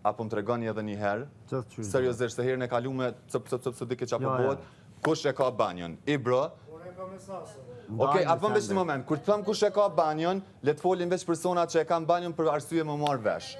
apo më tregoni edhe një herë, seriozisht se herën e kalume cëp dike që apo bëhet, kush e ka banjon? Ibro? Unë e ka me sasë. Okej, apo veç një moment, kur të thëm kush e ka banjon, le të folim veç personat që e kanë banjon për arsye më marrë vesh.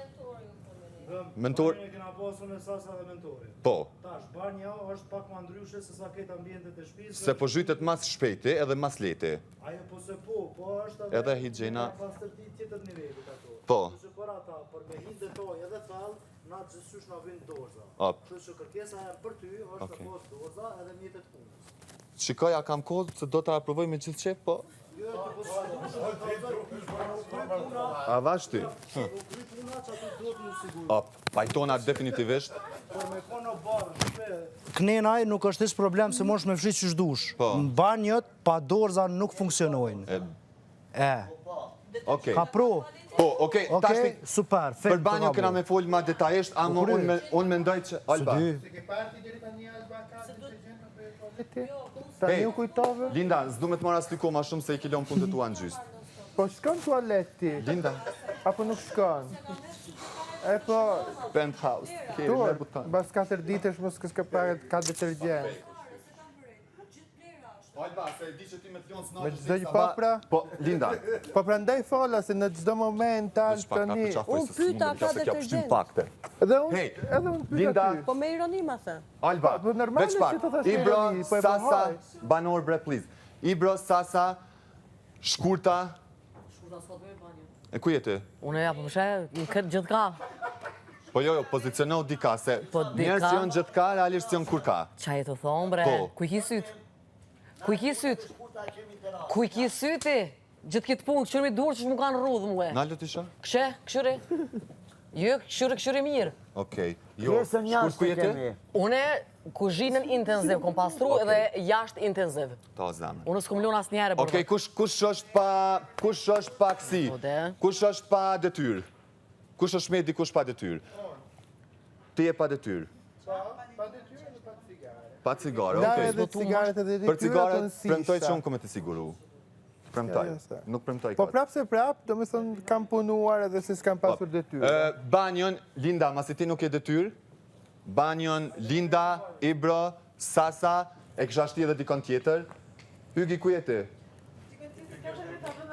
Mentor? Banjën e kena pasur në sasa dhe mentori. Po. Tash, banja është pak më ndryshe se sa ketë ambientet e shtëpisë. Se po zhytet mas shpejti edhe mas leti. Ajo po se po është edhe higjiena. Pastërti tjetër nivelit ato. Po. Që për ata, për me hinë detoj edhe thellë, na gjithësysh na vjen dorza. Kështu që kërkesa e për ty është të posë dorza edhe mjetet punës. Shikoja kam kohë se do ta provoj me gjithë qef, po. A vash ty? Pajtona definitivisht. Knenaj nuk është isë problem se mosh me fshit që shdush. Në banjët, pa dorza nuk funksionojnë. Ka pro. Po, okej, tashti. Super. Për banjo këna me folë ma detajisht, ama unë mendoj që... Alba. Linda, s'du me të marra s'ty ko ma shumë se i kilon punë të tua në gjysë. Po shkon tualeti? Linda. Apo nuk shkon? E po... Penthouse. Bas 4 ditësh mos kësë këpare ka detergjent. Alba, se di që ti me të ljonë s'nojë... Me gjdo një popra? Po, Linda. Po prandaj fola se në gjdo moment talë të një... Unë pyta ka detergjent. Edhe unë pyta ty. Po me ironi ma the. Alba, veç pak. Ibro, Sasa, banor bre, please. Ibro, Sasa, Shkurta. Shkurta s'ka bëjë banjo. E ku jeti? Unë ja, po më në këtë gjithë ka. Po jo, pozicionohu dika, se njerës që janë gjithë ka, realisht që janë kur ka. Qa e të thonë, bre? Kuj ki sytë? Kuj ki sytë? Kuj ki syti? Gjithë këtë punë, këshurë mi durë që shmë kanë rrudhë muë. Nalë të isha? Këshe, këshure? Jo, këshure mirë. Okej. Jo, shkur ku jeti? Une kuzhinën intenziv, kom pastru edhe jashtë intenziv. Ta zemë. Unë s'kom lun asë njerë, Okej, kush është pa kësi? Kush është pa detyr? Kush është medi, kush pa detyr? Ti e pa detyr? Pa cigare, okej. Për cigare, premtoj që unë këmë të siguru. Premtoj. Nuk premtoj këtë. Po prap se prap, do me thënë kam punuar edhe se s'kam pasur detyr. Banjon, Linda, masi ti nuk e detyr, banjon, Linda, Ibro, Sasa, e kësha shti edhe dikon tjetër. Hygi, ku jeti?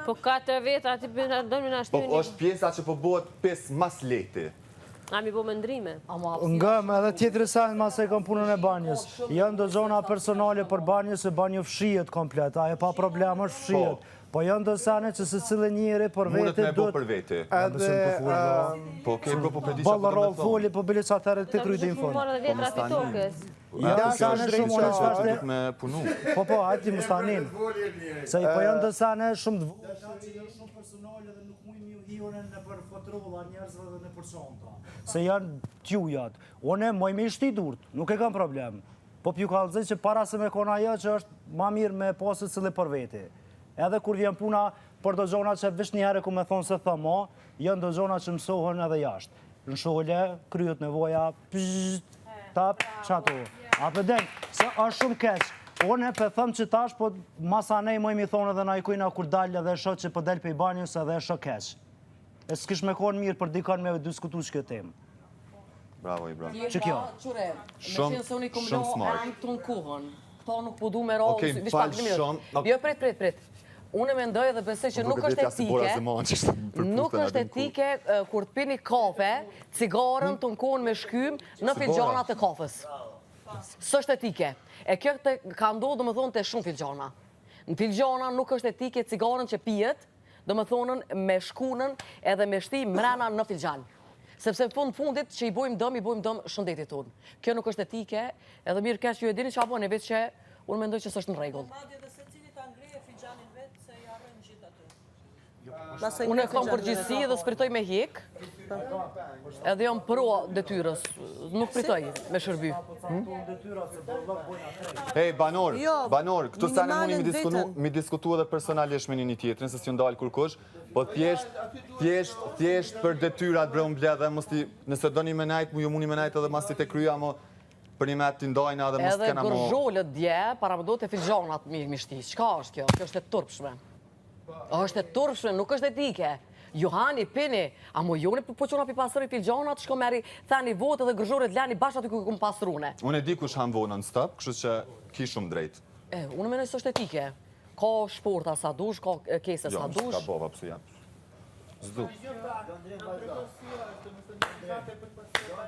Po 4 veta, ati përna dëmë në ashtu një... Po është pjesa që po bëhet pes mas leti. A mi bo me ndrime. Ngëm, edhe tjetëri sajnë mas e kom punën e banjës. Jënë do zona personale për banjës e banjë fshijet komplet, a e pa problem është fshijet. Po jënë do sane që se cilë njëri për vete... Mundet me bo për vete. Po ke bro po predisha për të me thonë. Foli, po bilit sa të të kryjtë info. Po në vetra fitokës. Jënë sane shumë unë shvashte... me punu. Po, hajti më stanin. Se po jënë do sane shumë të në për fotrolla njerëzve dhe në për çanta. Se janë tjujat. One moj me ishti durt, nuk e kam problem. Po pju ka lëzit që para se me kona jo që është ma mirë me posët cili për veti. Edhe kur vjen puna për do zona që vish njëherë ku me thonë se thëmo, janë do zona që mësohen edhe jashtë. Në shole, kryet nevoja, pzzt, tap, qato. A për den, se është shumë keq. One për thëmë që tash, po masa nej moj mi thonë edhe na i kujna kur dalë edhe shok që për del për i banjës edhe shok keq. E s'kish me konë mirë për dikon me diskutu që këtë temë. Bravo, i bravo. Që kjo? Qure, me qenë se unë i kom lo anë të në kuhën. To nuk po du me rohë. Okej, falë shumë. Jo, prit. Unë mendoj dhe besoj që nuk është etike. Nuk është etike kur të pini kafe, cigaren të në kuhën me shkym në filgjanat e kafës. Së është etike. E kjo ka ndohë dhe me thonë të shumë filgjana. Në filgjana nuk është etike cigaren që pijet, do me thonën me shkunën edhe me shti mrena në filgjan. Sepse në fundit që i bojmë dëm shëndetit tonë. Kjo nuk është etike, edhe mirë kesh ju e dini që apo në vetë që unë mendoj që së është në regull. Unë e kam përgjithsi dhe spritoj me hik, edhe jam pro detyrës, nuk pritoj me shërby. Hej, banor, këtu sane mundi mi diskutu edhe personalisht me një tjetërin, se si ju ndalë kur kush, po thjesht për detyrat bre unë bledhe, nëse do një menajt, mu ju muni menajt edhe mas të të kryja, mo për një metë të ndojnë edhe mos të kena mo... Edhe gërgjollët dje, para më do të filgjonat mi shti, qka është kjo? Kjo është e turpshme. është e turpshme, nuk është etike. Johani, pini, a mo joni po qona pi pasëri filgjonat, shko meri, thani votë dhe gërgjoret lani bashkë aty ku kum pasrune. Unë e di kush han vo non-stop, kështu që ki shumë drejt. Unë menoj së është etike. Ka shporta sa dush, ka kese sa dush. Ka bova, pëse jam. Zdu.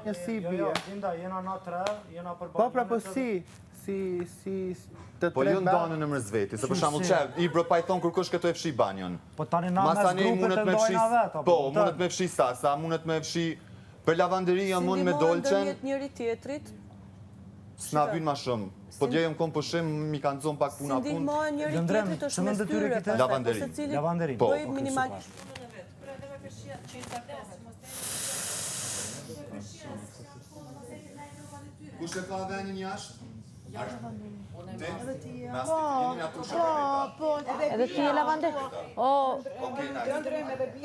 Një si bje. Linda, jena na 3, jena për Po, pra, po si të Po tre ju ndonë në mërzveti, se për shambull që Ibro pa i thonë kërkush këto e fshi banjon. Po tani na mes grupet të ndojna vetë. Po, mundet me fshi Sasa, mundet me fshi për lavanderia, mund me dolqen. Njëri tjetrit. S'na vyn ma shumë. Po djejëm kom pushim, mi kanë zonë pak puna punë. Ndihmojnë njëri tjetrit është mes tyre. Lavanderi. Lavanderi. Po. Kush e ka venin jashtë? Edhe ti e lavander.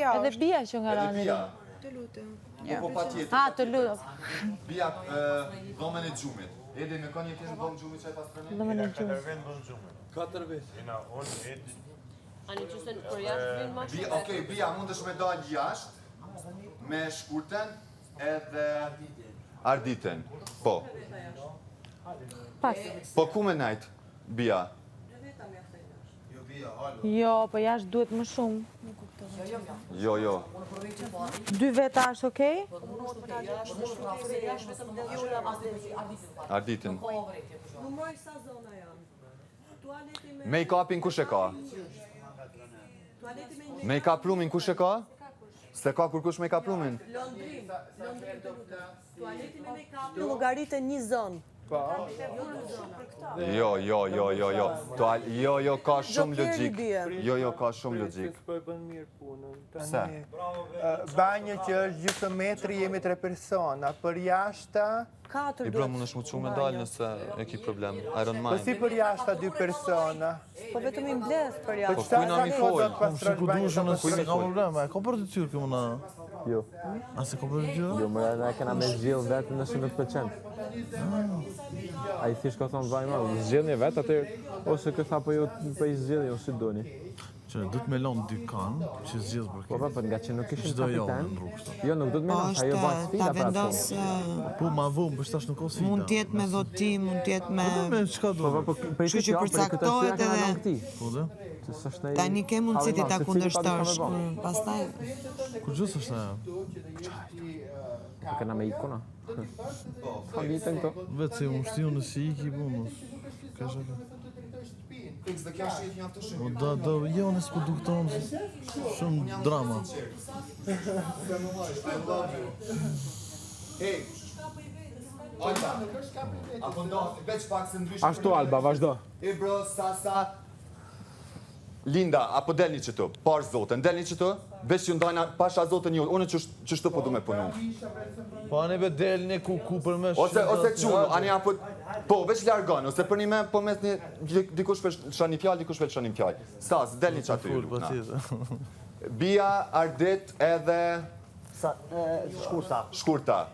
Edhe bia që nga lavanderi. Po pa tjetër. Ha, të lutem. Bia, dhomën e gjumit. Edi me ka një tjetë dhomë gjumit që e pas përne? Dhomën e gjumit. 4 vjet. Ani që se për jashtë vinë ma shumë. Okej, Bia, mund është me dalë jashtë, me shkurten edhe arditen. Po. Pas. Po ku me najtë, Bia? Jo, po jashtë duhet më shumë. Jo. 2 veta është okej? Arditen. Numroj sa zona janë. Make-upin kush e ka? Make-up roomin kush e ka? Se ka kur kush make-up roomin? Londrim. Tualeti me make-up. Llogaritë një zonë. Jo, ka shumë logjik. Jo, ka shumë logjik. S'po e bën mirë punën. Pse? Banjë që është gjysmë metri, jemi 3 persona. Për jashta... 4 Ibro, mund është më qumë me dalë nëse e ki problem. I don't Po si mind. për jashta 2 persona? Po vetëm i mbledh për jashtë. Po kuj na mi folë? Ku dushën nëse ka probleme, ka për të tyrë këmë na... Jo. A se ka për të tyrë? Jo, mëra na kena me zgjellë vetë në 100%. A i thishë ka thonë vajma, zgjellë një vetë, atër ose këtha po ju për i zgjellë, jo si doni. Që du të me lonë dy kanë, që zgjellë për Po, këtë. për nga që nuk ishim Çdo jo kapitan. në rrugë. Jo, nuk du të me lonë, ajo bëjt sfida për atë. Po, ma vomë, për shtash nuk o sfida. Mund t'jetë me votim, mund t'jetë me... Po, me qka do? Kështu që përcaktohet edhe... Po, dhe? Tani ke mundësi ti ta kundërshtosh, pastaj... Kur gjusë është na? Po, kena me ikona. Ka vitën këto. Vetë se më shtiu në si iki, po, mos. Ka shaka. Po, da, jo, nësë po duktonë, shumë drama. Hej, Alba, apo ndohë, veç pak se ndryshme... Ashtu, Alba, vazhdo. Ibro, Sasa... Linda, apo delni qëtu, parë zotën, delni qëtu, veç ju ndajna pasha zotën ju, unë qështu po du me punu. Po, anë e be delni ku për me Ose qunu, anë apo... Po, veç largon, ose për një me, po mes një... Dikush për shani fjallë, dikush për shani fjallë. Sas, delni qëtu ju, lukna. Bia, Ardit edhe... Shkurta.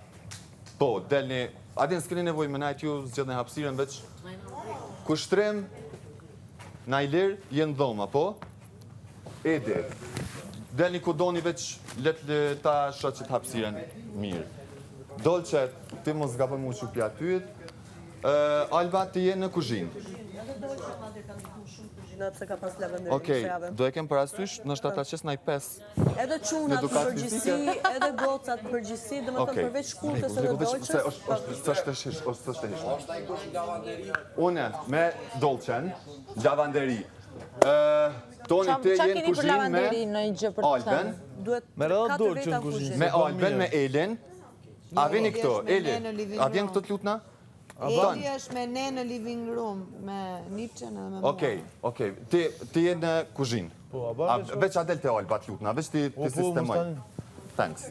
Po, delni... Adin s'keni nevoj me najt ju, zgjedhe në hapsiren veç... Kushtrim... Na i lirë, jenë dhoma, po? Edi. Delni ku doni veç letë ta shët që të hapsiren mirë. Dolqe, ti mos nga për mu që pja tyt. Alba, ti je në kuzhinë. Pse ka pas lavanderi. Okej, do e kem parasysh, në 7-8 na i 5. Edhe çunat përgjithësi, edhe gocat përgjithësi, domethënë përveç shkurtës edhe dolçës. Une me dolçen, lavanderi. Toni te jenë kuzhinë me Alben. Me rrë dolçën në kuzhinë. Me Alben, me Elin. A vini këto, Eli? A vjen këto të lutna? Eli është me ne në living room, me Nipçen edhe me mua. Okej. Ti je në kuzhinë. Veç a del të Alba të lutna, veç ti sistemoj. Thanks.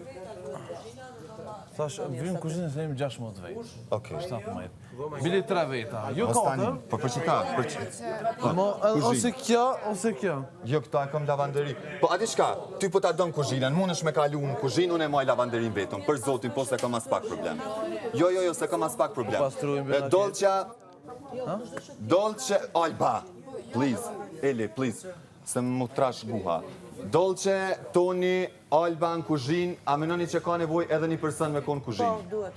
Thash, vim kuzhinë se jemi 16 vejtë. Okej. 17. Bili 3 vejta. Jo 4. Po për që ta? Ose kjo. Jo, këta e kam lavanderi. Po, ati shka, ty po ta donë kuzhinën, mund është me kalu në kuzhinë, unë e maj lavanderin vetëm. Për zotin, po se kam as pak problem. Jo, se kam as pak problem. Dolce, Alba, please, Eli, please. se më trash guha. Dolce, Toni, Alba në kuzhinë, a menoni që ka nevoj edhe një person me konë kuzhinë? Po, duhet.